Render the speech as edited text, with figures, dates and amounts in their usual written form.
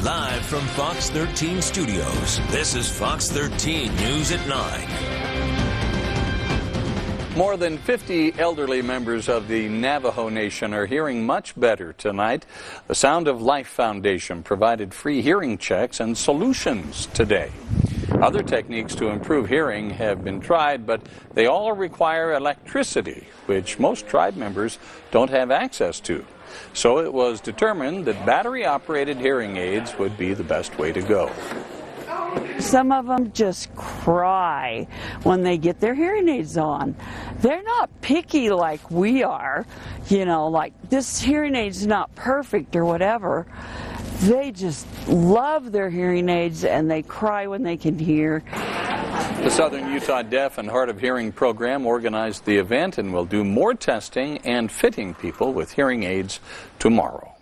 Live from Fox 13 Studios, this is Fox 13 News at 9. More than 50 elderly members of the Navajo Nation are hearing much better tonight. The Sound of Life Foundation provided free hearing checks and solutions today. Other techniques to improve hearing have been tried, but they all require electricity, which most tribe members don't have access to. So it was determined that battery-operated hearing aids would be the best way to go. Some of them just cry when they get their hearing aids on. They're not picky like we are, you know, like this hearing aid's not perfect or whatever. They just love their hearing aids and they cry when they can hear. The Southern Utah Deaf and Hard of Hearing program organized the event and will do more testing and fitting people with hearing aids tomorrow.